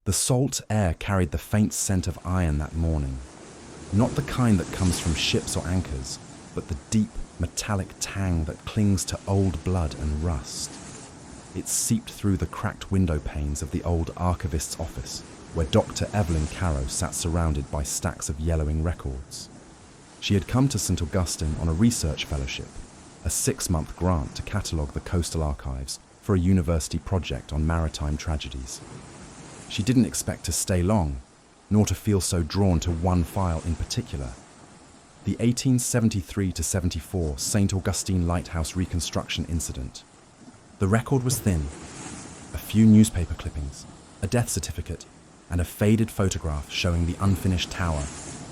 The salt air carried the faint scent of iron that morning. Not the kind that comes from ships or anchors, but the deep, metallic tang that clings to old blood and rust. It seeped through the cracked window panes of the old archivist's office, where Dr. Evelyn Carrow sat surrounded by stacks of yellowing records. She had come to St Augustine on a research fellowship, a 6-month grant to catalogue the coastal archives for a university project on maritime tragedies. She didn't expect to stay long, nor to feel so drawn to one file in particular. The 1873-74 St Augustine Lighthouse reconstruction incident. The record was thin. A few newspaper clippings, a death certificate, and a faded photograph showing the unfinished tower,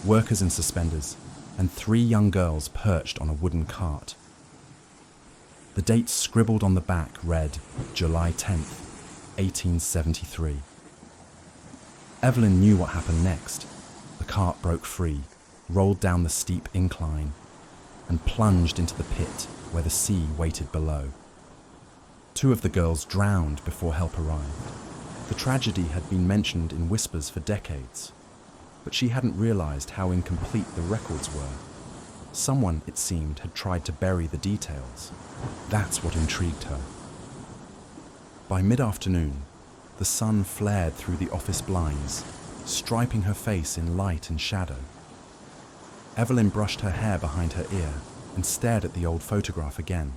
workers in suspenders, and 3 young girls perched on a wooden cart. The date scribbled on the back read July 10th, 1873. Evelyn knew what happened next. The cart broke free, rolled down the steep incline, and plunged into the pit where the sea waited below. 2 of the girls drowned before help arrived. The tragedy had been mentioned in whispers for decades, but she hadn't realized how incomplete the records were. Someone, it seemed, had tried to bury the details. That's what intrigued her. By mid-afternoon, the sun flared through the office blinds, striping her face in light and shadow. Evelyn brushed her hair behind her ear and stared at the old photograph again.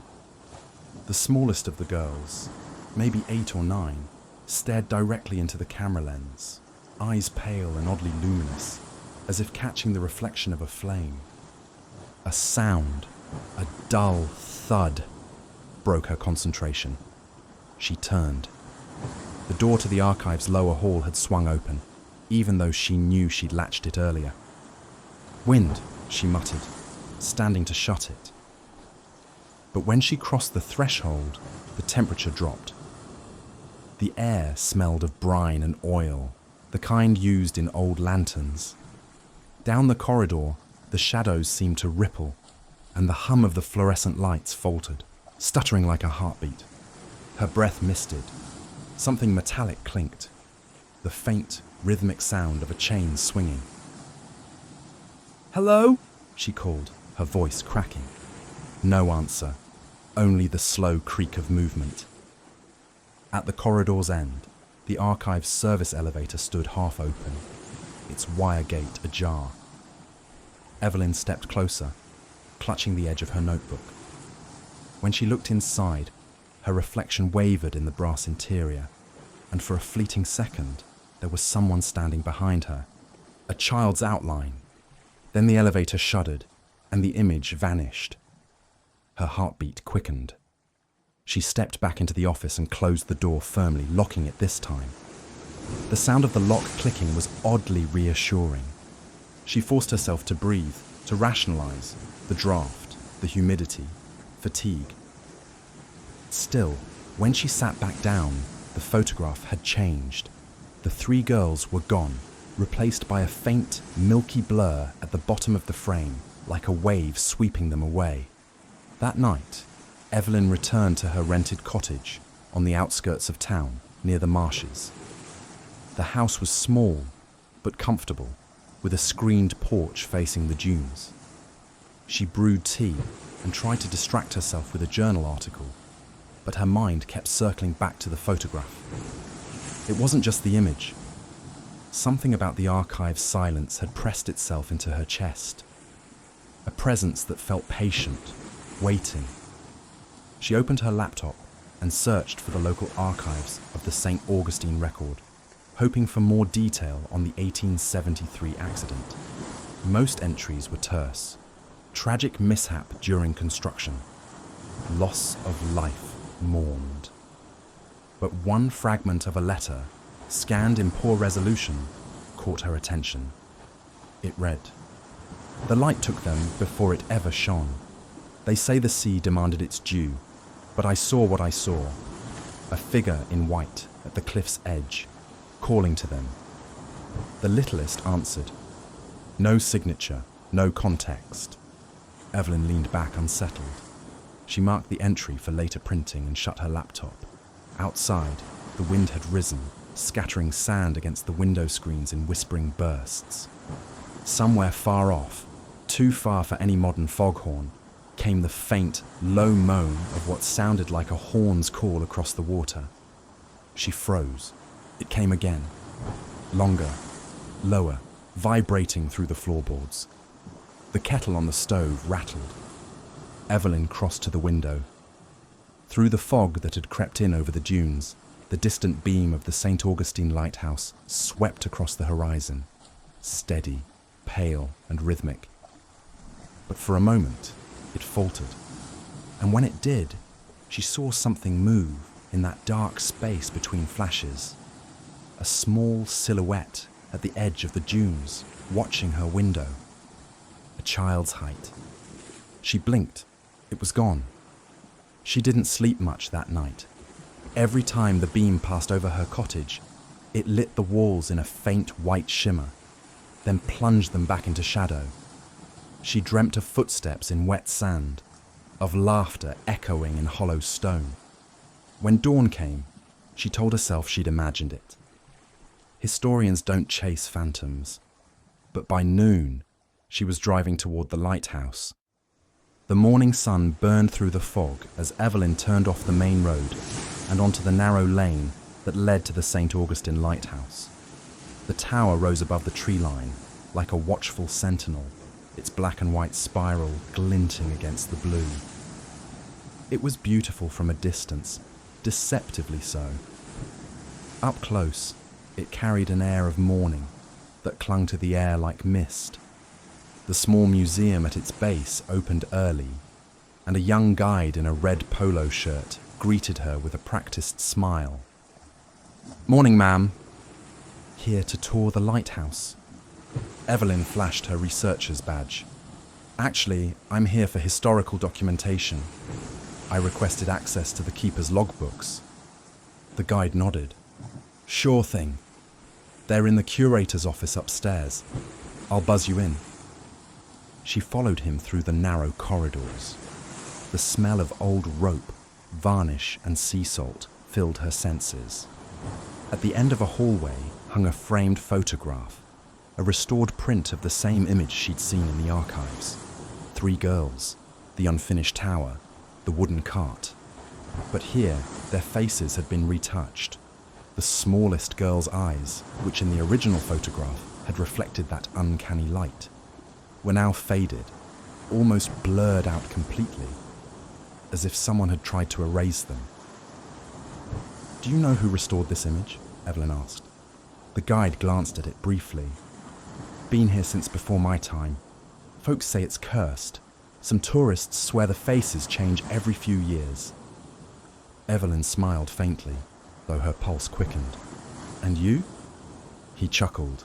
The smallest of the girls, maybe 8 or 9, stared directly into the camera lens, eyes pale and oddly luminous, as if catching the reflection of a flame. A sound, a dull thud, broke her concentration. She turned. The door to the archive's lower hall had swung open, even though she knew she'd latched it earlier. "Wind," she muttered, standing to shut it. But when she crossed the threshold, the temperature dropped. The air smelled of brine and oil, the kind used in old lanterns. Down the corridor, the shadows seemed to ripple, and the hum of the fluorescent lights faltered, stuttering like a heartbeat. Her breath misted. Something metallic clinked, the faint, rhythmic sound of a chain swinging. "Hello?" she called, her voice cracking. No answer, only the slow creak of movement. At the corridor's end, the archive's service elevator stood half open, its wire gate ajar. Evelyn stepped closer, clutching the edge of her notebook. When she looked inside, her reflection wavered in the brass interior, and for a fleeting second, there was someone standing behind her, a child's outline. Then the elevator shuddered, and the image vanished. Her heartbeat quickened. She stepped back into the office and closed the door firmly, locking it this time. The sound of the lock clicking was oddly reassuring. She forced herself to breathe, to rationalize the draft, the humidity, fatigue. Still, when she sat back down, the photograph had changed. The 3 girls were gone, replaced by a faint, milky blur at the bottom of the frame, like a wave sweeping them away. That night, Evelyn returned to her rented cottage on the outskirts of town, near the marshes. The house was small, but comfortable, with a screened porch facing the dunes. She brewed tea and tried to distract herself with a journal article, but her mind kept circling back to the photograph. It wasn't just the image. Something about the archive's silence had pressed itself into her chest. A presence that felt patient, waiting. She opened her laptop and searched for the local archives of the St Augustine record, hoping for more detail on the 1873 accident. Most entries were terse. Tragic mishap during construction. Loss of life mourned. But one fragment of a letter, scanned in poor resolution, caught her attention. It read, "The light took them before it ever shone. They say the sea demanded its due, but I saw what I saw, a figure in white at the cliff's edge, calling to them. The littlest answered. No signature, no context." Evelyn leaned back unsettled. She marked the entry for later printing and shut her laptop. Outside, the wind had risen, scattering sand against the window screens in whispering bursts. Somewhere far off, too far for any modern foghorn, came the faint, low moan of what sounded like a horn's call across the water. She froze. It came again. Longer, lower, vibrating through the floorboards. The kettle on the stove rattled. Evelyn crossed to the window. Through the fog that had crept in over the dunes, the distant beam of the St Augustine lighthouse swept across the horizon, steady, pale and rhythmic. But for a moment, it faltered. And when it did, she saw something move in that dark space between flashes. A small silhouette at the edge of the dunes, watching her window. A child's height. She blinked. It was gone. She didn't sleep much that night. Every time the beam passed over her cottage, it lit the walls in a faint white shimmer, then plunged them back into shadow. She dreamt of footsteps in wet sand, of laughter echoing in hollow stone. When dawn came, she told herself she'd imagined it. Historians don't chase phantoms, but by noon, she was driving toward the lighthouse. The morning sun burned through the fog as Evelyn turned off the main road and onto the narrow lane that led to the St Augustine lighthouse. The tower rose above the tree line like a watchful sentinel, its black and white spiral glinting against the blue. It was beautiful from a distance, deceptively so. Up close, it carried an air of morning that clung to the air like mist. The small museum at its base opened early, and a young guide in a red polo shirt greeted her with a practiced smile. "Morning, ma'am." "Here to tour the lighthouse." Evelyn flashed her researcher's badge. "Actually, I'm here for historical documentation. I requested access to the keeper's logbooks." The guide nodded. "Sure thing. They're in the curator's office upstairs. I'll buzz you in." She followed him through the narrow corridors. The smell of old rope, varnish and sea salt filled her senses. At the end of a hallway hung a framed photograph, a restored print of the same image she'd seen in the archives. 3 girls, the unfinished tower, the wooden cart. But here, their faces had been retouched. The smallest girl's eyes, which in the original photograph had reflected that uncanny light, were now faded, almost blurred out completely, as if someone had tried to erase them. "Do you know who restored this image?" Evelyn asked. The guide glanced at it briefly. "Been here since before my time. Folks say it's cursed. Some tourists swear the faces change every few years." Evelyn smiled faintly, though her pulse quickened. "And you?" He chuckled.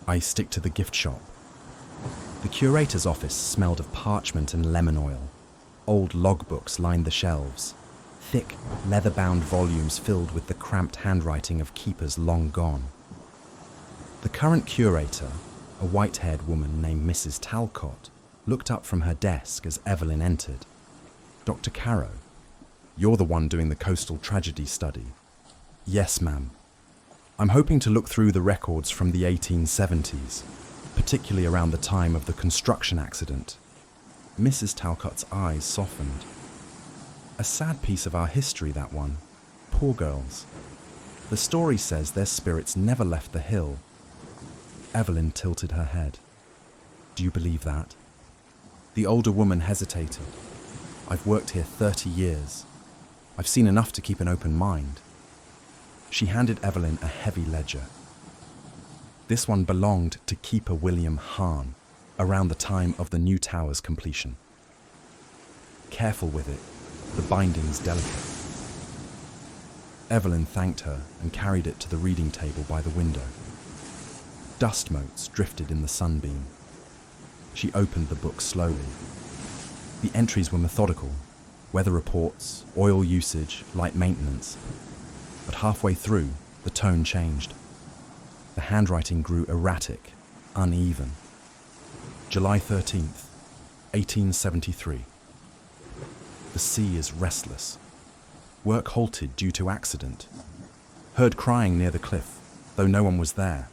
"I stick to the gift shop." The curator's office smelled of parchment and lemon oil. Old logbooks lined the shelves, thick, leather-bound volumes filled with the cramped handwriting of keepers long gone. The current curator, a white-haired woman named Mrs. Talcott, looked up from her desk as Evelyn entered. "Dr. Caro, you're the one doing the coastal tragedy study." "Yes, ma'am. I'm hoping to look through the records from the 1870s, particularly around the time of the construction accident." Mrs. Talcott's eyes softened. "A sad piece of our history, that one. Poor girls. The story says their spirits never left the hill." Evelyn tilted her head. "Do you believe that?" The older woman hesitated. "I've worked here 30 years. I've seen enough to keep an open mind." She handed Evelyn a heavy ledger. This one belonged to Keeper William Hahn, around the time of the new tower's completion. "Careful with it. The binding's delicate." Evelyn thanked her and carried it to the reading table by the window. Dust motes drifted in the sunbeam. She opened the book slowly. The entries were methodical: weather reports, oil usage, light maintenance. But halfway through, the tone changed. The handwriting grew erratic, uneven. July 13th, 1873. The sea is restless. Work halted due to accident. Heard crying near the cliff, though no one was there.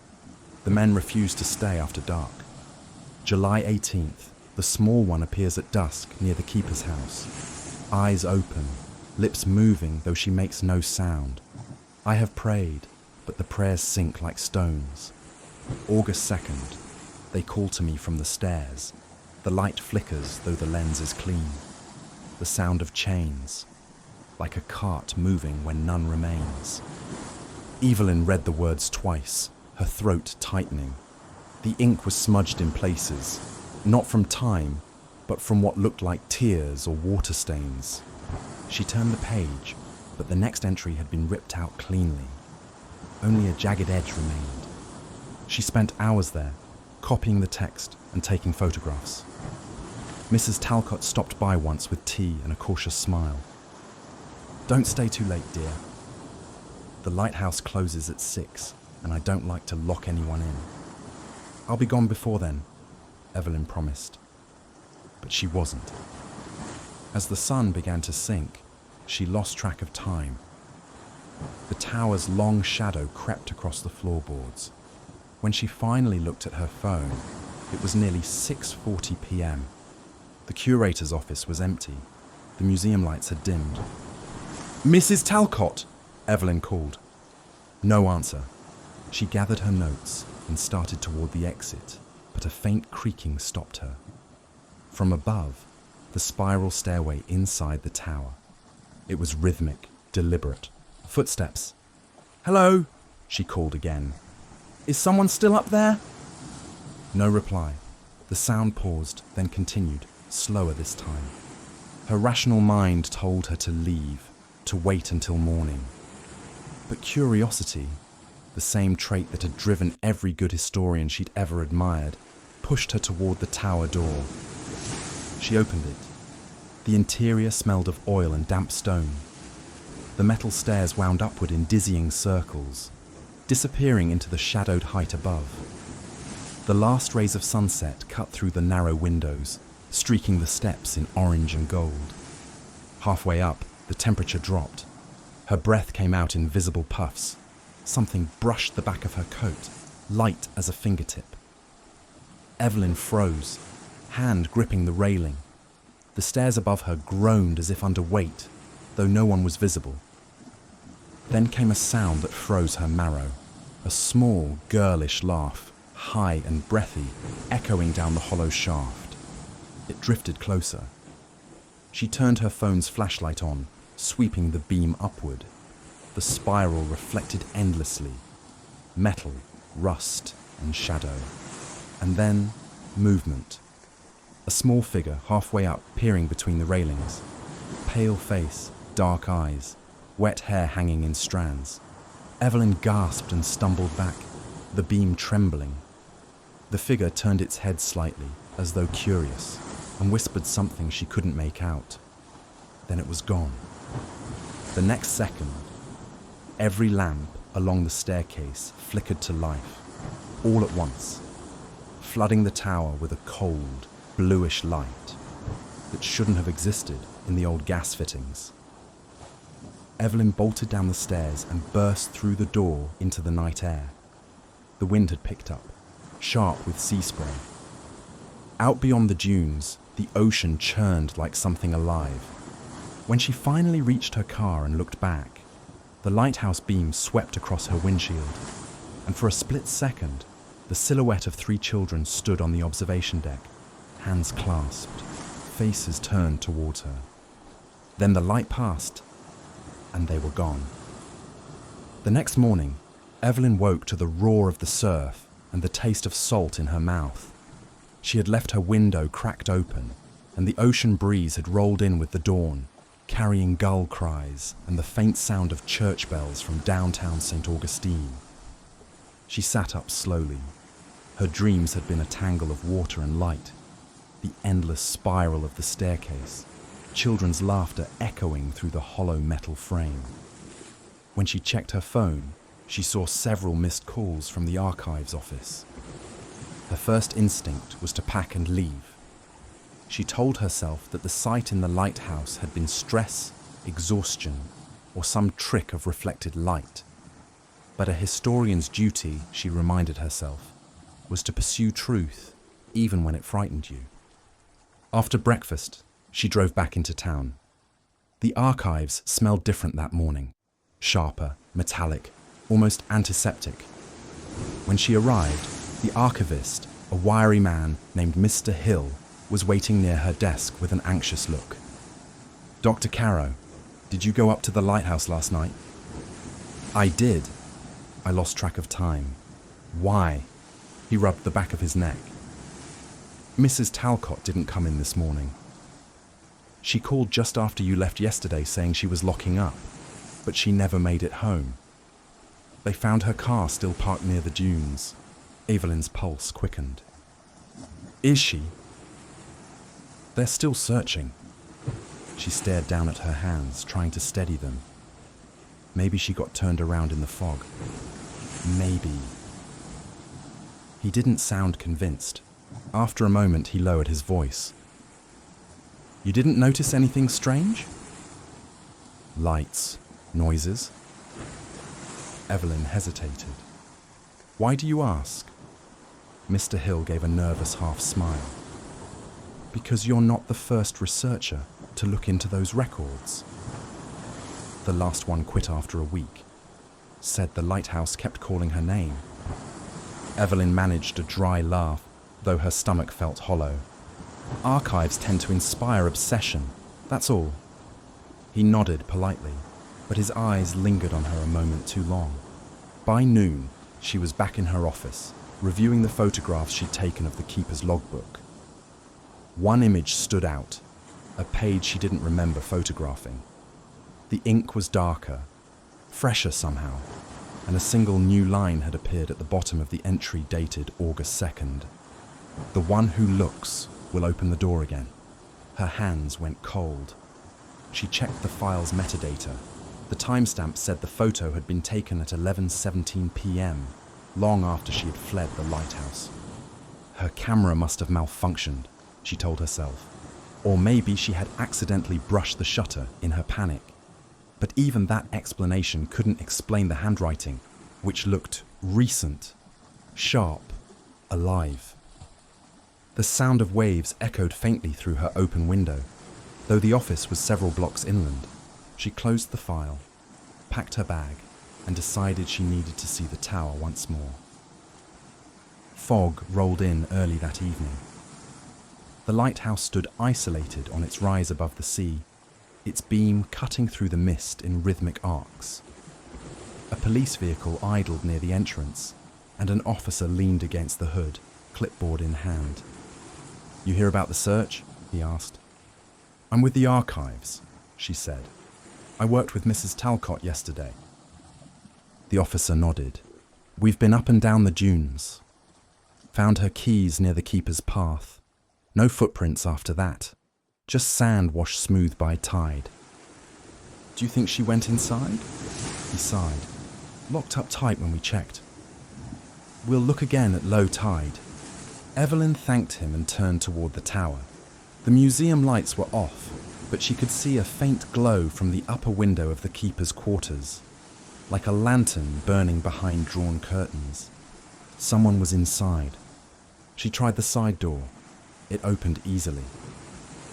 The men refused to stay after dark. July 18th, the small one appears at dusk near the keeper's house. Eyes open, lips moving though she makes no sound. I have prayed, but the prayers sink like stones. August 2nd, they call to me from the stairs. The light flickers though the lens is clean. The sound of chains, like a cart moving when none remains. Evelyn read the words twice, her throat tightening. The ink was smudged in places, not from time, but from what looked like tears or water stains. She turned the page, but the next entry had been ripped out cleanly. Only a jagged edge remained. She spent hours there, copying the text and taking photographs. Mrs. Talcott stopped by once with tea and a cautious smile. "Don't stay too late, dear. The lighthouse closes at 6, and I don't like to lock anyone in." "I'll be gone before then," Evelyn promised. But she wasn't. As the sun began to sink, she lost track of time. The tower's long shadow crept across the floorboards. When she finally looked at her phone, it was nearly 6:40 p.m. The curator's office was empty. The museum lights had dimmed. "Mrs. Talcott!" Evelyn called. No answer. She gathered her notes and started toward the exit, but a faint creaking stopped her. From above, the spiral stairway inside the tower. It was rhythmic, deliberate. Footsteps. "Hello," she called again. "Is someone still up there?" No reply. The sound paused, then continued, slower this time. Her rational mind told her to leave, to wait until morning. But curiosity, the same trait that had driven every good historian she'd ever admired, pushed her toward the tower door. She opened it. The interior smelled of oil and damp stone. The metal stairs wound upward in dizzying circles, disappearing into the shadowed height above. The last rays of sunset cut through the narrow windows, streaking the steps in orange and gold. Halfway up, the temperature dropped. Her breath came out in visible puffs. Something brushed the back of her coat, light as a fingertip. Evelyn froze, hand gripping the railing. The stairs above her groaned as if under weight, though no one was visible. Then came a sound that froze her marrow, a small, girlish laugh, high and breathy, echoing down the hollow shaft. It drifted closer. She turned her phone's flashlight on, sweeping the beam upward. The spiral reflected endlessly. Metal, rust, and shadow. And then, movement. A small figure halfway up, peering between the railings. Pale face, dark eyes, wet hair hanging in strands. Evelyn gasped and stumbled back, the beam trembling. The figure turned its head slightly, as though curious, and whispered something she couldn't make out. Then it was gone. The next second, every lamp along the staircase flickered to life, all at once, flooding the tower with a cold, bluish light that shouldn't have existed in the old gas fittings. Evelyn bolted down the stairs and burst through the door into the night air. The wind had picked up, sharp with sea spray. Out beyond the dunes, the ocean churned like something alive. When she finally reached her car and looked back, the lighthouse beam swept across her windshield, and for a split second, the silhouette of 3 children stood on the observation deck, hands clasped, faces turned towards her. Then the light passed, and they were gone. The next morning, Evelyn woke to the roar of the surf and the taste of salt in her mouth. She had left her window cracked open, and the ocean breeze had rolled in with the dawn, carrying gull cries and the faint sound of church bells from downtown St Augustine. She sat up slowly. Her dreams had been a tangle of water and light, the endless spiral of the staircase, children's laughter echoing through the hollow metal frame. When she checked her phone, she saw several missed calls from the archives office. Her first instinct was to pack and leave. She told herself that the sight in the lighthouse had been stress, exhaustion, or some trick of reflected light. But a historian's duty, she reminded herself, was to pursue truth, even when it frightened you. After breakfast, she drove back into town. The archives smelled different that morning, sharper, metallic, almost antiseptic. When she arrived, the archivist, a wiry man named Mr. Hill, was waiting near her desk with an anxious look. "Dr. Caro, did you go up to the lighthouse last night?" "I did." I lost track of time. "Why?" He rubbed the back of his neck. "Mrs. Talcott didn't come in this morning. She called just after you left yesterday saying she was locking up, but she never made it home. They found her car still parked near the dunes." Evelyn's pulse quickened. "Is she?" "They're still searching." She stared down at her hands, trying to steady them. Maybe she got turned around in the fog. Maybe. He didn't sound convinced. After a moment, he lowered his voice. "You didn't notice anything strange?" "Lights, noises." Evelyn hesitated. "Why do you ask?" Mr. Hill gave a nervous half smile. "Because you're not the first researcher to look into those records." The last one quit after a week. Said the lighthouse kept calling her name. Evelyn managed a dry laugh, though her stomach felt hollow. "Archives tend to inspire obsession, that's all." He nodded politely, but his eyes lingered on her a moment too long. By noon, she was back in her office, reviewing the photographs she'd taken of the keeper's logbook. One image stood out, a page she didn't remember photographing. The ink was darker, fresher somehow, and a single new line had appeared at the bottom of the entry dated August 2nd. "The one who looks will open the door again." Her hands went cold. She checked the file's metadata. The timestamp said the photo had been taken at 11:17 p.m., long after she had fled the lighthouse. Her camera must have malfunctioned, she told herself. Or maybe she had accidentally brushed the shutter in her panic. But even that explanation couldn't explain the handwriting, which looked recent, sharp, alive. The sound of waves echoed faintly through her open window. Though the office was several blocks inland, she closed the file, packed her bag, and decided she needed to see the tower once more. Fog rolled in early that evening. The lighthouse stood isolated on its rise above the sea, its beam cutting through the mist in rhythmic arcs. A police vehicle idled near the entrance, and an officer leaned against the hood, clipboard in hand. "You hear about the search?" he asked. "I'm with the archives," she said. "I worked with Mrs. Talcott yesterday." The officer nodded. "We've been up and down the dunes. Found her keys near the keeper's path. No footprints after that. Just sand washed smooth by tide." "Do you think she went inside?" He sighed. "Locked up tight when we checked. We'll look again at low tide." Evelyn thanked him and turned toward the tower. The museum lights were off, but she could see a faint glow from the upper window of the keeper's quarters, like a lantern burning behind drawn curtains. Someone was inside. She tried the side door. It opened easily.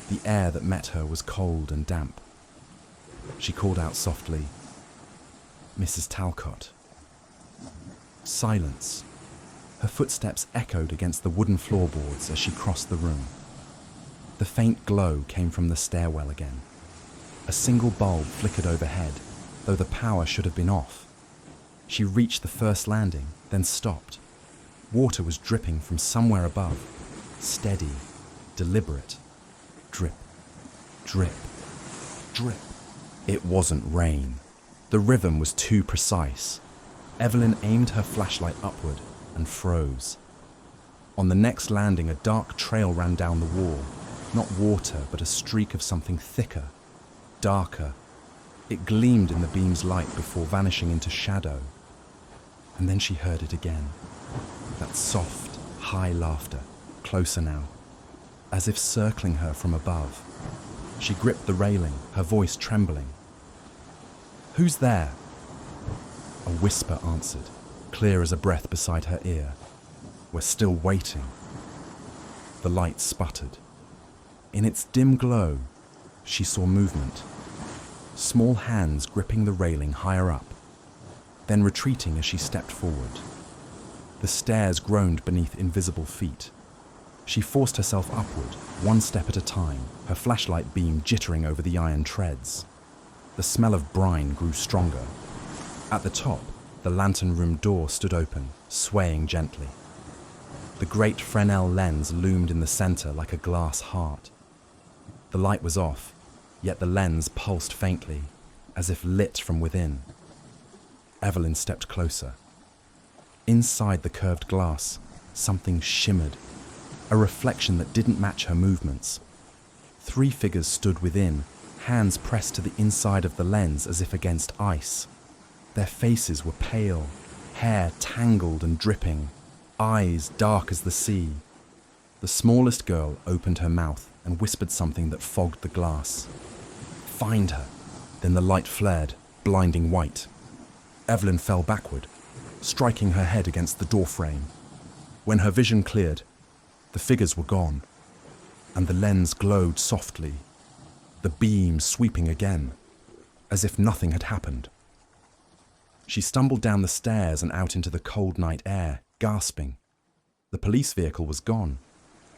The air that met her was cold and damp. She called out softly, "Mrs. Talcott." Silence. Her footsteps echoed against the wooden floorboards as she crossed the room. The faint glow came from the stairwell again. A single bulb flickered overhead, though the power should have been off. She reached the first landing, then stopped. Water was dripping from somewhere above, steady, deliberate. Drip, drip, drip. It wasn't rain. The rhythm was too precise. Evelyn aimed her flashlight upward and froze. On the next landing, a dark trail ran down the wall. Not water, but a streak of something thicker, darker. It gleamed in the beam's light before vanishing into shadow. And then she heard it again. That soft, high laughter, closer now, as if circling her from above. She gripped the railing, her voice trembling. "Who's there?" A whisper answered, clear as a breath beside her ear. "We're still waiting." The light sputtered. In its dim glow, she saw movement. Small hands gripping the railing higher up, then retreating as she stepped forward. The stairs groaned beneath invisible feet. She forced herself upward, one step at a time, her flashlight beam jittering over the iron treads. The smell of brine grew stronger. At the top, the lantern room door stood open, swaying gently. The great Fresnel lens loomed in the center like a glass heart. The light was off, yet the lens pulsed faintly, as if lit from within. Evelyn stepped closer. Inside the curved glass, something shimmered, a reflection that didn't match her movements. 3 figures stood within, hands pressed to the inside of the lens as if against ice. Their faces were pale, hair tangled and dripping, eyes dark as the sea. The smallest girl opened her mouth and whispered something that fogged the glass. "Find her." Then the light flared, blinding white. Evelyn fell backward, striking her head against the doorframe. When her vision cleared, the figures were gone, and the lens glowed softly, the beam sweeping again, as if nothing had happened. She stumbled down the stairs and out into the cold night air, gasping. The police vehicle was gone.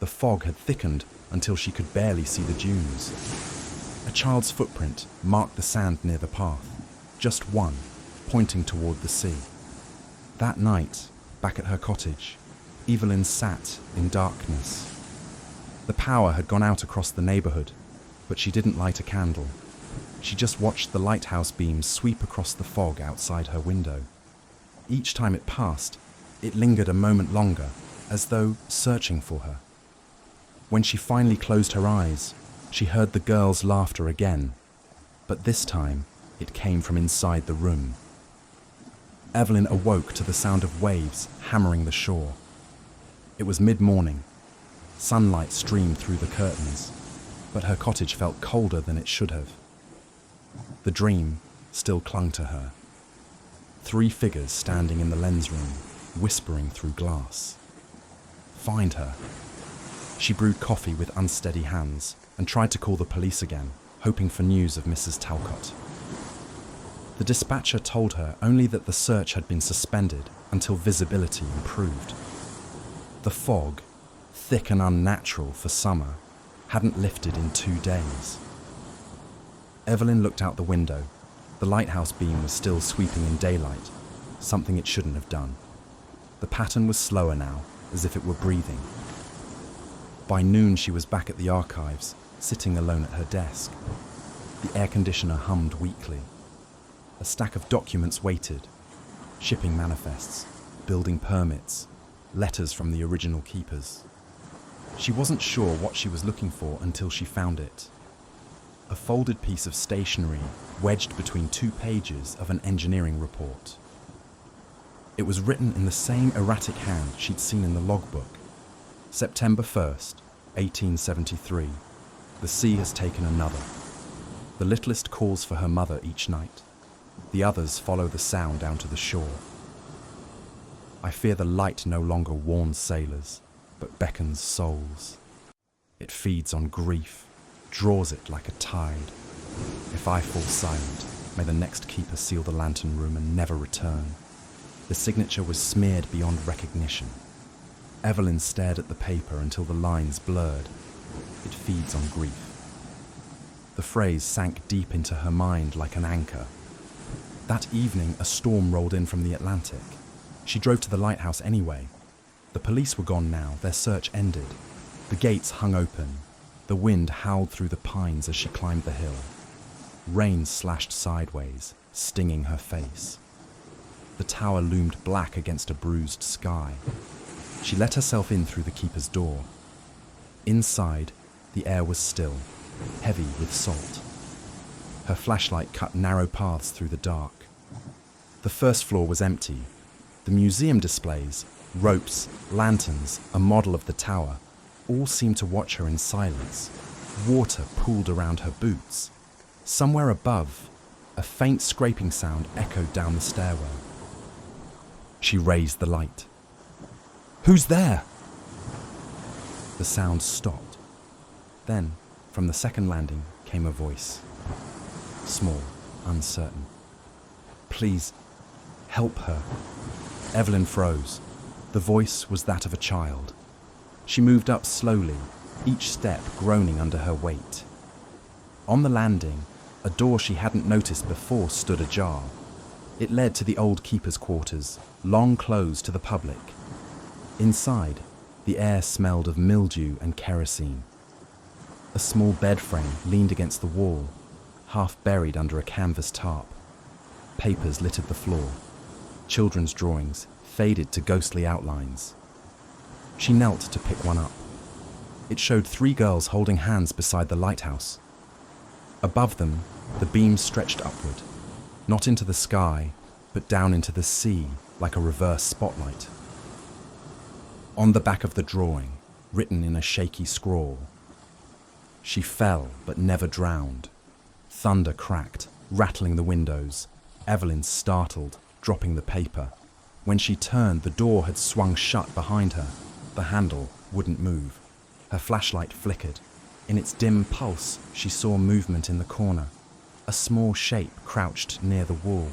The fog had thickened until she could barely see the dunes. A child's footprint marked the sand near the path, just one, pointing toward the sea. That night, back at her cottage, Evelyn sat in darkness. The power had gone out across the neighborhood, but she didn't light a candle. She just watched the lighthouse beams sweep across the fog outside her window. Each time it passed, it lingered a moment longer, as though searching for her. When she finally closed her eyes, she heard the girls' laughter again, but this time it came from inside the room. Evelyn awoke to the sound of waves hammering the shore. It was mid-morning. Sunlight streamed through the curtains, but her cottage felt colder than it should have. The dream still clung to her. 3 figures standing in the lens room, whispering through glass. Find her. She brewed coffee with unsteady hands and tried to call the police again, hoping for news of Mrs. Talcott. The dispatcher told her only that the search had been suspended until visibility improved. The fog, thick and unnatural for summer, hadn't lifted in 2 days. Evelyn looked out the window. The lighthouse beam was still sweeping in daylight, something it shouldn't have done. The pattern was slower now, as if it were breathing. By noon she was back at the archives, sitting alone at her desk. The air conditioner hummed weakly. A stack of documents waited: shipping manifests, building permits, letters from the original keepers. She wasn't sure what she was looking for until she found it. A folded piece of stationery wedged between 2 pages of an engineering report. It was written in the same erratic hand she'd seen in the logbook. September 1st, 1873. The sea has taken another. The littlest calls for her mother each night. The others follow the sound down to the shore. I fear the light no longer warns sailors, but beckons souls. It feeds on grief, draws it like a tide. If I fall silent, may the next keeper seal the lantern room and never return. The signature was smeared beyond recognition. Evelyn stared at the paper until the lines blurred. It feeds on grief. The phrase sank deep into her mind like an anchor. That evening, a storm rolled in from the Atlantic. She drove to the lighthouse anyway. The police were gone now, their search ended. The gates hung open. The wind howled through the pines as she climbed the hill. Rain slashed sideways, stinging her face. The tower loomed black against a bruised sky. She let herself in through the keeper's door. Inside, the air was still, heavy with salt. Her flashlight cut narrow paths through the dark. The first floor was empty. The museum displays, ropes, lanterns, a model of the tower, all seemed to watch her in silence. Water pooled around her boots. Somewhere above, a faint scraping sound echoed down the stairwell. She raised the light. "Who's there?" The sound stopped. Then, from the second landing, came a voice. Small, uncertain. "Please, help her." Evelyn froze. The voice was that of a child. She moved up slowly, each step groaning under her weight. On the landing, a door she hadn't noticed before stood ajar. It led to the old keeper's quarters, long closed to the public. Inside, the air smelled of mildew and kerosene. A small bed frame leaned against the wall, half buried under a canvas tarp. Papers littered the floor. Children's drawings faded to ghostly outlines. She knelt to pick one up. It showed 3 girls holding hands beside the lighthouse. Above them, the beam stretched upward, not into the sky, but down into the sea like a reverse spotlight. On the back of the drawing, written in a shaky scrawl, "She fell but never drowned." Thunder cracked, rattling the windows. Evelyn startled, dropping the paper. When she turned, the door had swung shut behind her. The handle wouldn't move. Her flashlight flickered. In its dim pulse, she saw movement in the corner. A small shape crouched near the wall.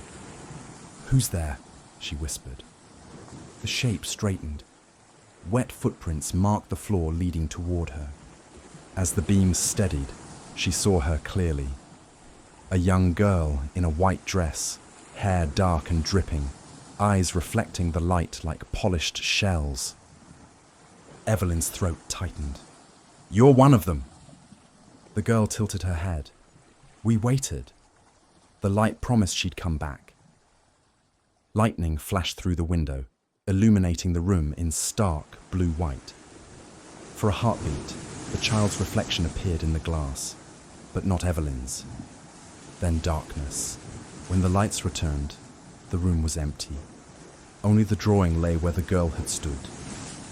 "Who's there?" she whispered. The shape straightened. Wet footprints marked the floor leading toward her. As the beam steadied, she saw her clearly. A young girl in a white dress, hair dark and dripping, eyes reflecting the light like polished shells. Evelyn's throat tightened. "You're one of them." The girl tilted her head. "We waited." The light promised she'd come back. Lightning flashed through the window, illuminating the room in stark blue-white. For a heartbeat, the child's reflection appeared in the glass, but not Evelyn's. Then darkness. When the lights returned, the room was empty. Only the drawing lay where the girl had stood,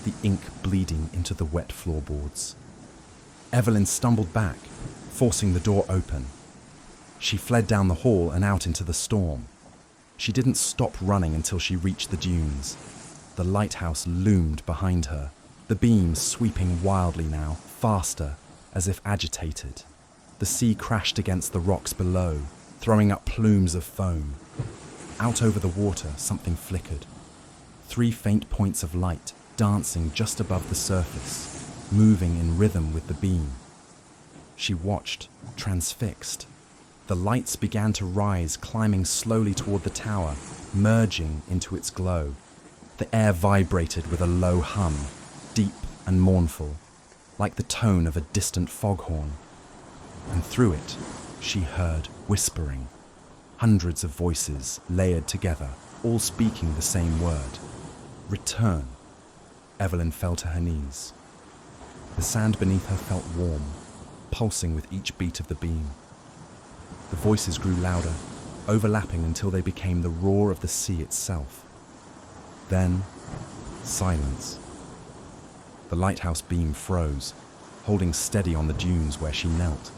the ink bleeding into the wet floorboards. Evelyn stumbled back, forcing the door open. She fled down the hall and out into the storm. She didn't stop running until she reached the dunes. The lighthouse loomed behind her, the beams sweeping wildly now, faster, as if agitated. The sea crashed against the rocks below, throwing up plumes of foam. Out over the water, something flickered. 3 faint points of light dancing just above the surface, moving in rhythm with the beam. She watched, transfixed. The lights began to rise, climbing slowly toward the tower, merging into its glow. The air vibrated with a low hum, deep and mournful, like the tone of a distant foghorn. And through it, she heard whispering. Hundreds of voices layered together, all speaking the same word. Return. Evelyn fell to her knees. The sand beneath her felt warm, pulsing with each beat of the beam. The voices grew louder, overlapping until they became the roar of the sea itself. Then, silence. The lighthouse beam froze, holding steady on the dunes where she knelt.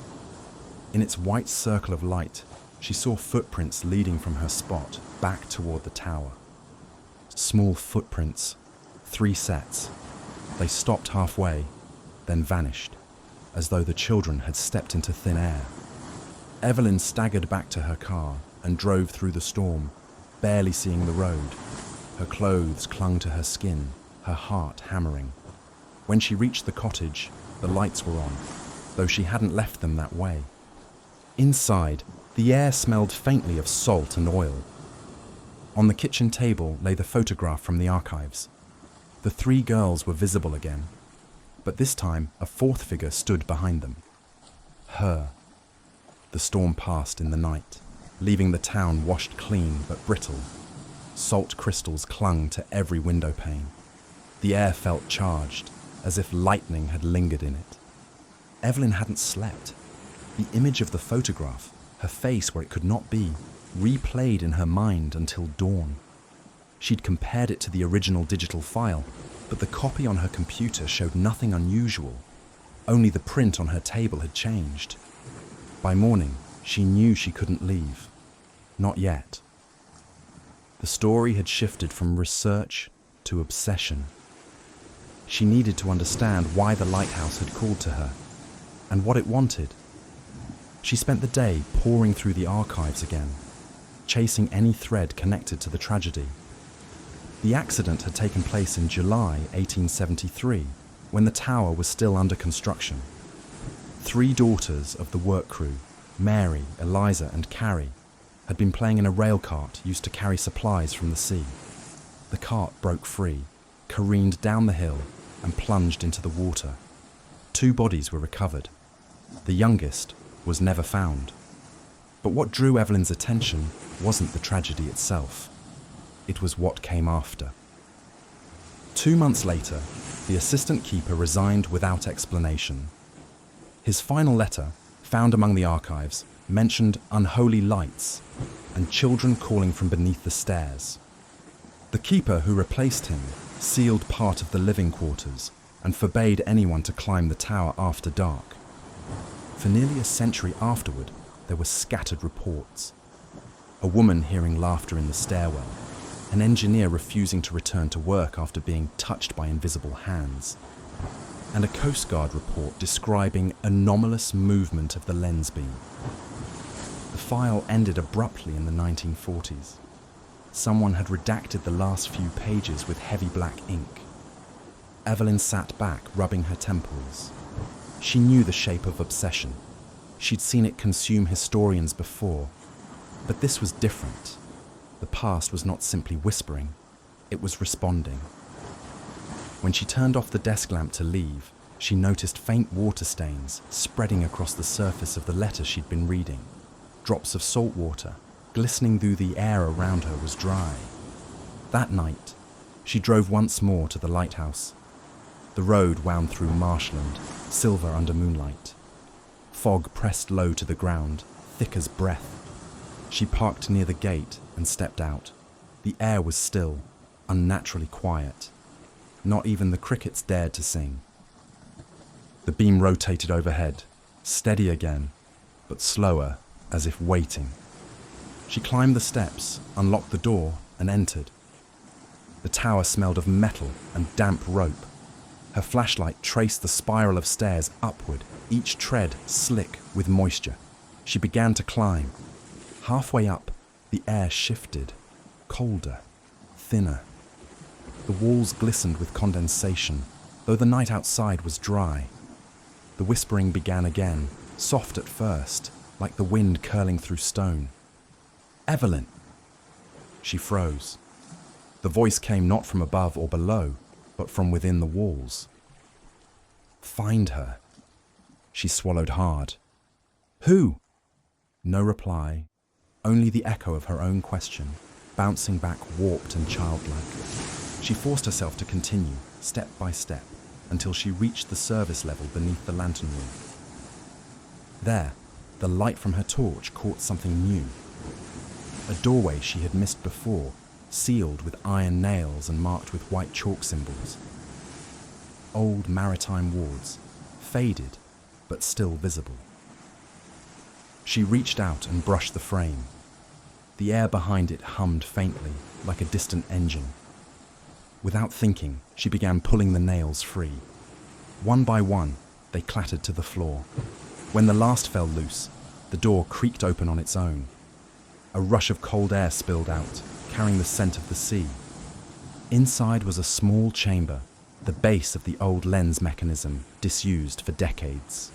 In its white circle of light, she saw footprints leading from her spot back toward the tower. Small footprints, 3 sets. They stopped halfway, then vanished, as though the children had stepped into thin air. Evelyn staggered back to her car and drove through the storm, barely seeing the road. Her clothes clung to her skin, her heart hammering. When she reached the cottage, the lights were on, though she hadn't left them that way. Inside, the air smelled faintly of salt and oil. On the kitchen table lay the photograph from the archives. The 3 girls were visible again, but this time a 4th figure stood behind them. Her. The storm passed in the night, leaving the town washed clean but brittle. Salt crystals clung to every window pane. The air felt charged, as if lightning had lingered in it. Evelyn hadn't slept. The image of the photograph, her face where it could not be, replayed in her mind until dawn. She'd compared it to the original digital file, but the copy on her computer showed nothing unusual. Only the print on her table had changed. By morning, she knew she couldn't leave. Not yet. The story had shifted from research to obsession. She needed to understand why the lighthouse had called to her and what it wanted. She spent the day poring through the archives again, chasing any thread connected to the tragedy. The accident had taken place in July 1873, when the tower was still under construction. 3 daughters of the work crew, Mary, Eliza and Carrie, had been playing in a rail cart used to carry supplies from the sea. The cart broke free, careened down the hill and plunged into the water. 2 bodies were recovered. The youngest was never found. But what drew Evelyn's attention wasn't the tragedy itself. It was what came after. 2 months later, the assistant keeper resigned without explanation. His final letter, found among the archives, mentioned unholy lights and children calling from beneath the stairs. The keeper who replaced him sealed part of the living quarters and forbade anyone to climb the tower after dark. For nearly a century afterward, there were scattered reports. A woman hearing laughter in the stairwell, an engineer refusing to return to work after being touched by invisible hands, and a Coast Guard report describing anomalous movement of the lens beam. The file ended abruptly in the 1940s. Someone had redacted the last few pages with heavy black ink. Evelyn sat back, rubbing her temples. She knew the shape of obsession. She'd seen it consume historians before, but this was different. The past was not simply whispering, it was responding. When she turned off the desk lamp to leave, she noticed faint water stains spreading across the surface of the letter she'd been reading. Drops of salt water, glistening through the air around her, was dry. That night, she drove once more to the lighthouse. The road wound through marshland, silver under moonlight. Fog pressed low to the ground, thick as breath. She parked near the gate and stepped out. The air was still, unnaturally quiet. Not even the crickets dared to sing. The beam rotated overhead, steady again, but slower, as if waiting. She climbed the steps, unlocked the door, and entered. The tower smelled of metal and damp rope. Her flashlight traced the spiral of stairs upward, each tread slick with moisture. She began to climb. Halfway up, the air shifted, colder, thinner. The walls glistened with condensation, though the night outside was dry. The whispering began again, soft at first, like the wind curling through stone. "Evelyn!" She froze. The voice came not from above or below, but from within the walls. "Find her." She swallowed hard. "Who?" No reply, only the echo of her own question, bouncing back warped and childlike. She forced herself to continue, step by step, until she reached the service level beneath the lantern room. There, the light from her torch caught something new. A doorway she had missed before, sealed with iron nails and marked with white chalk symbols. Old maritime wards, faded but still visible. She reached out and brushed the frame. The air behind it hummed faintly, like a distant engine. Without thinking, she began pulling the nails free. One by one, they clattered to the floor. When the last fell loose, the door creaked open on its own. A rush of cold air spilled out, carrying the scent of the sea. Inside was a small chamber, the base of the old lens mechanism, disused for decades.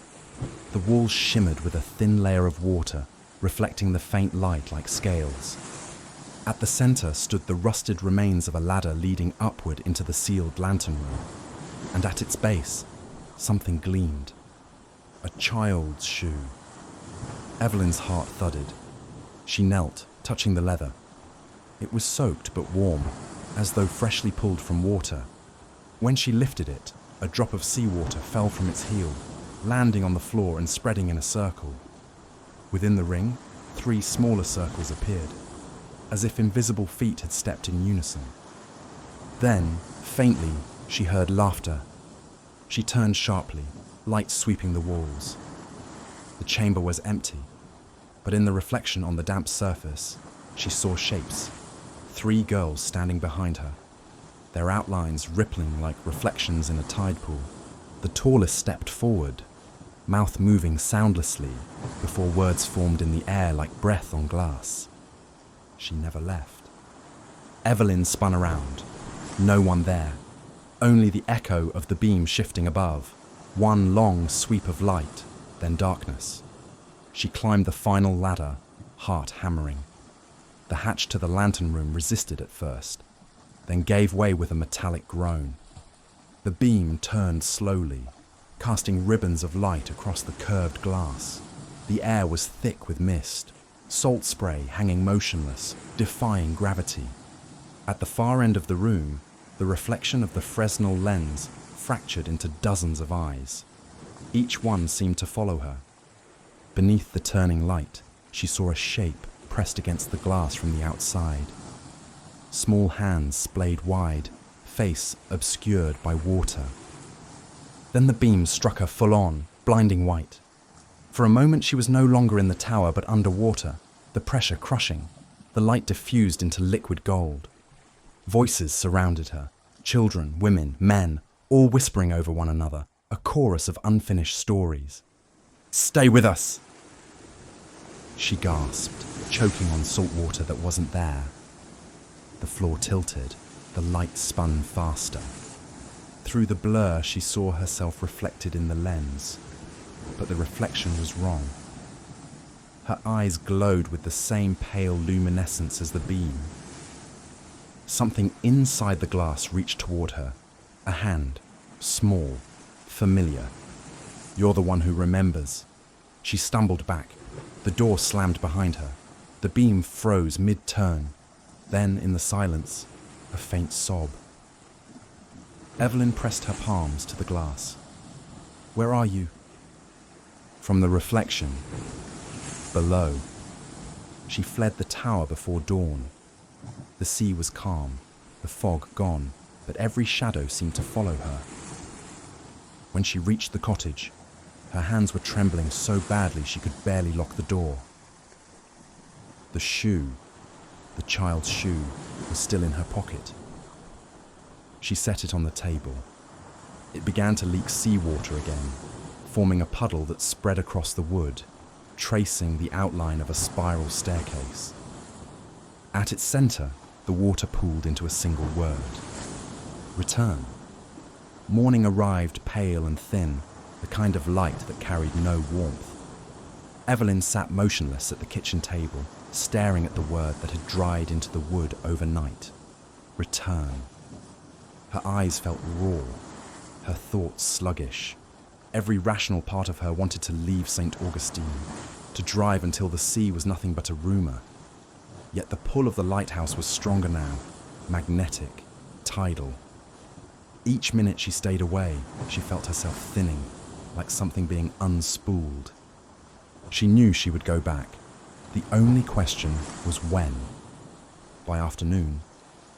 The walls shimmered with a thin layer of water, reflecting the faint light like scales. At the center stood the rusted remains of a ladder leading upward into the sealed lantern room, and at its base, something gleamed. A child's shoe. Evelyn's heart thudded. She knelt, touching the leather. It was soaked but warm, as though freshly pulled from water. When she lifted it, a drop of seawater fell from its heel, landing on the floor and spreading in a circle. Within the ring, 3 smaller circles appeared, as if invisible feet had stepped in unison. Then, faintly, she heard laughter. She turned sharply, light sweeping the walls. The chamber was empty, but in the reflection on the damp surface, she saw shapes, 3 girls standing behind her, their outlines rippling like reflections in a tide pool. The tallest stepped forward, mouth moving soundlessly before words formed in the air like breath on glass. She never left. Evelyn spun around. No one there. Only the echo of the beam shifting above. One long sweep of light, then darkness. She climbed the final ladder, heart hammering. The hatch to the lantern room resisted at first, then gave way with a metallic groan. The beam turned slowly, casting ribbons of light across the curved glass. The air was thick with mist, salt spray hanging motionless, defying gravity. At the far end of the room, the reflection of the Fresnel lens fractured into dozens of eyes. Each one seemed to follow her. Beneath the turning light, she saw a shape pressed against the glass from the outside. Small hands splayed wide, face obscured by water. Then the beam struck her full on, blinding white. For a moment she was no longer in the tower but underwater, the pressure crushing. The light diffused into liquid gold. Voices surrounded her, children, women, men, all whispering over one another, a chorus of unfinished stories. "Stay with us!" She gasped, choking on salt water that wasn't there. The floor tilted, the light spun faster. Through the blur, she saw herself reflected in the lens, but the reflection was wrong. Her eyes glowed with the same pale luminescence as the beam. Something inside the glass reached toward her, a hand, small, familiar. "You're the one who remembers." She stumbled back. The door slammed behind her. The beam froze mid-turn. Then, in the silence, a faint sob. Evelyn pressed her palms to the glass. "Where are you?" From the reflection, below. She fled the tower before dawn. The sea was calm, the fog gone, but every shadow seemed to follow her. When she reached the cottage, her hands were trembling so badly she could barely lock the door. The shoe, the child's shoe, was still in her pocket. She set it on the table. It began to leak seawater again, forming a puddle that spread across the wood, tracing the outline of a spiral staircase. At its center, the water pooled into a single word. Return. Morning arrived pale and thin, the kind of light that carried no warmth. Evelyn sat motionless at the kitchen table, staring at the word that had dried into the wood overnight. Return. Her eyes felt raw, her thoughts sluggish. Every rational part of her wanted to leave St Augustine, to drive until the sea was nothing but a rumor. Yet the pull of the lighthouse was stronger now, magnetic, tidal. Each minute she stayed away, she felt herself thinning, like something being unspooled. She knew she would go back. The only question was when. By afternoon,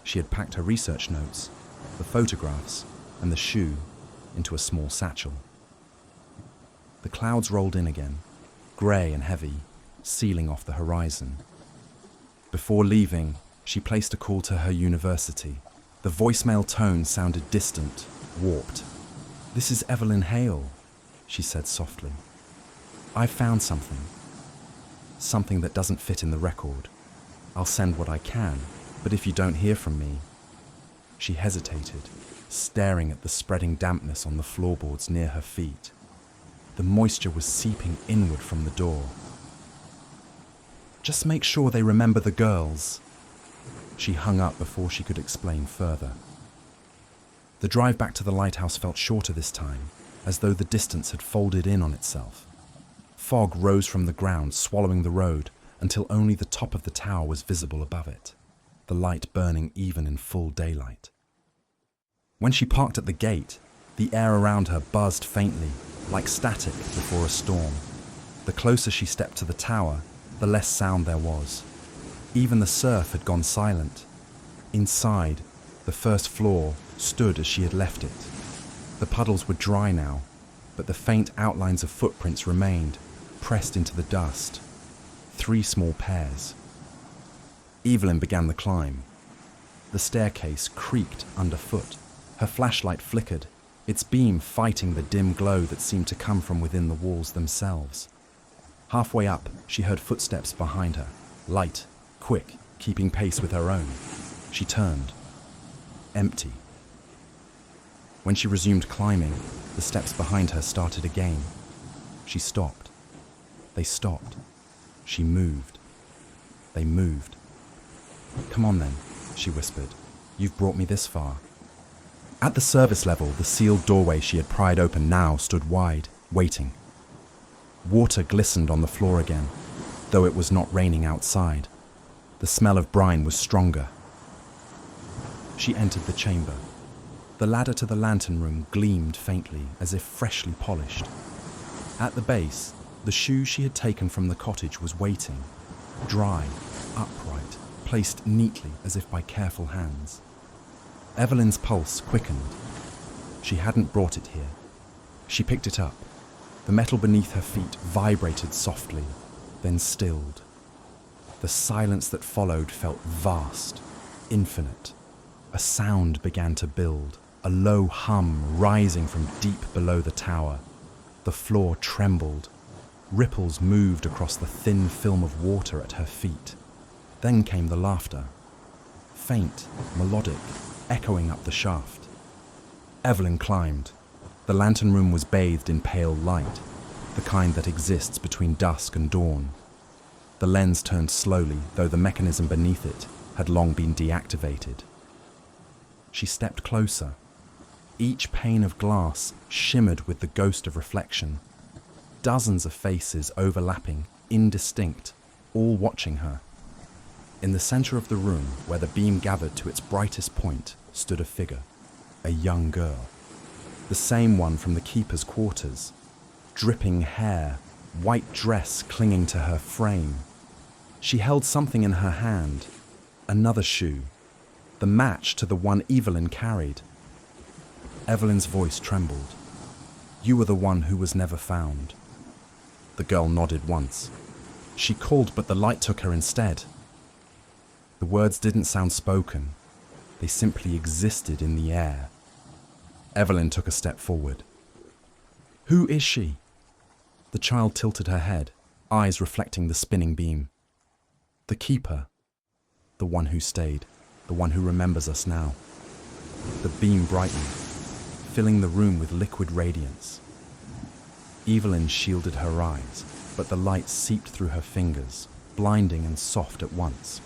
she had packed her research notes, the photographs, and the shoe into a small satchel. The clouds rolled in again, grey and heavy, sealing off the horizon. Before leaving, she placed a call to her university. The voicemail tone sounded distant, warped. "This is Evelyn Hale," she said softly. "I've found something. Something that doesn't fit in the record. I'll send what I can, but if you don't hear from me..." She hesitated, staring at the spreading dampness on the floorboards near her feet. The moisture was seeping inward from the door. "Just make sure they remember the girls." She hung up before she could explain further. The drive back to the lighthouse felt shorter this time, as though the distance had folded in on itself. Fog rose from the ground, swallowing the road, until only the top of the tower was visible above it, the light burning even in full daylight. When she parked at the gate, the air around her buzzed faintly, like static before a storm. The closer she stepped to the tower, the less sound there was. Even the surf had gone silent. Inside, the first floor stood as she had left it. The puddles were dry now, but the faint outlines of footprints remained, pressed into the dust. 3 small pairs. Evelyn began the climb, The staircase creaked underfoot. Her flashlight flickered, its beam fighting the dim glow that seemed to come from within the walls themselves. Halfway up, she heard footsteps behind her, light, quick, keeping pace with her own. She turned. Empty. When she resumed climbing, the steps behind her started again. She stopped. They stopped. She moved. They moved. "Come on then," she whispered. "You've brought me this far." At the service level, the sealed doorway she had pried open now stood wide, waiting. Water glistened on the floor again, though it was not raining outside. The smell of brine was stronger. She entered the chamber. The ladder to the lantern room gleamed faintly, as if freshly polished. At the base, the shoe she had taken from the cottage was waiting, dry, upright, placed neatly as if by careful hands. Evelyn's pulse quickened. She hadn't brought it here. She picked it up. The metal beneath her feet vibrated softly, then stilled. The silence that followed felt vast, infinite. A sound began to build, a low hum rising from deep below the tower. The floor trembled. Ripples moved across the thin film of water at her feet. Then came the laughter. Faint, melodic, echoing up the shaft. Evelyn climbed. The lantern room was bathed in pale light, the kind that exists between dusk and dawn. The lens turned slowly, though the mechanism beneath it had long been deactivated. She stepped closer. Each pane of glass shimmered with the ghost of reflection. Dozens of faces overlapping, indistinct, all watching her. In the center of the room, where the beam gathered to its brightest point, stood a figure, a young girl. The same one from the keeper's quarters. Dripping hair, white dress clinging to her frame. She held something in her hand, another shoe, the match to the one Evelyn carried. Evelyn's voice trembled. "You were the one who was never found." The girl nodded once. She called, but the light took her instead. The words didn't sound spoken. They simply existed in the air. Evelyn took a step forward. "Who is she?" The child tilted her head, eyes reflecting the spinning beam. "The keeper. The one who stayed. The one who remembers us now." The beam brightened, filling the room with liquid radiance. Evelyn shielded her eyes, but the light seeped through her fingers, blinding and soft at once.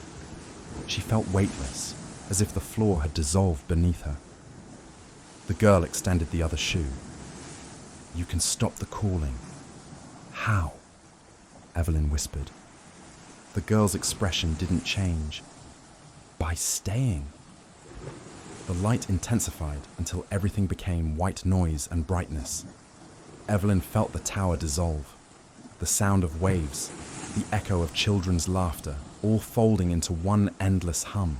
She felt weightless, as if the floor had dissolved beneath her. The girl extended the other shoe. "You can stop the calling." "How?" Evelyn whispered. The girl's expression didn't change. "By staying." The light intensified until everything became white noise and brightness. Evelyn felt the tower dissolve. The sound of waves, the echo of children's laughter, all folding into one endless hum.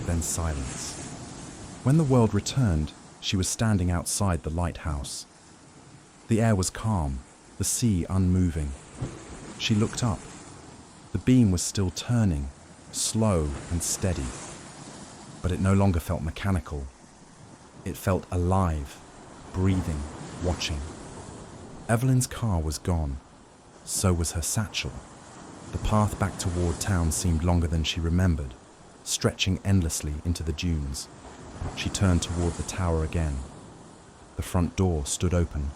Then silence. When the world returned, she was standing outside the lighthouse. The air was calm, the sea unmoving. She looked up. The beam was still turning, slow and steady. But it no longer felt mechanical. It felt alive, breathing, watching. Evelyn's car was gone. So was her satchel. The path back toward town seemed longer than she remembered, stretching endlessly into the dunes. She turned toward the tower again. The front door stood open.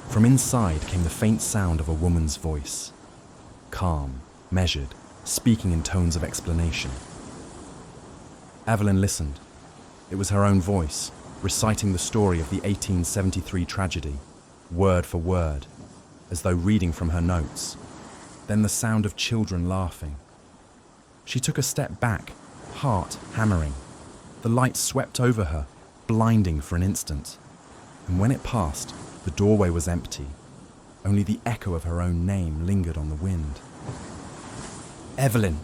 From inside came the faint sound of a woman's voice. Calm, measured, speaking in tones of explanation. Evelyn listened. It was her own voice, reciting the story of the 1873 tragedy, word for word, as though reading from her notes. Then the sound of children laughing. She took a step back, heart hammering. The light swept over her, blinding for an instant. And when it passed, the doorway was empty. Only the echo of her own name lingered on the wind. "Evelyn!"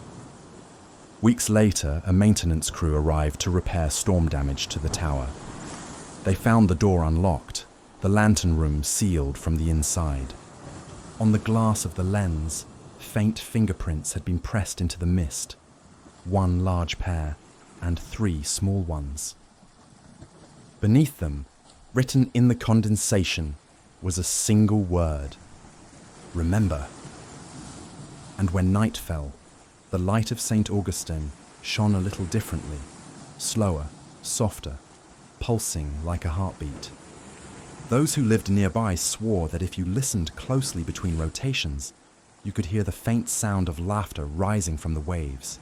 Weeks later, a maintenance crew arrived to repair storm damage to the tower. They found the door unlocked, the lantern room sealed from the inside. On the glass of the lens, faint fingerprints had been pressed into the mist. One large pair, and 3 small ones. Beneath them, written in the condensation, was a single word: remember. And when night fell, the light of St Augustine shone a little differently, slower, softer, pulsing like a heartbeat. Those who lived nearby swore that if you listened closely between rotations, you could hear the faint sound of laughter rising from the waves.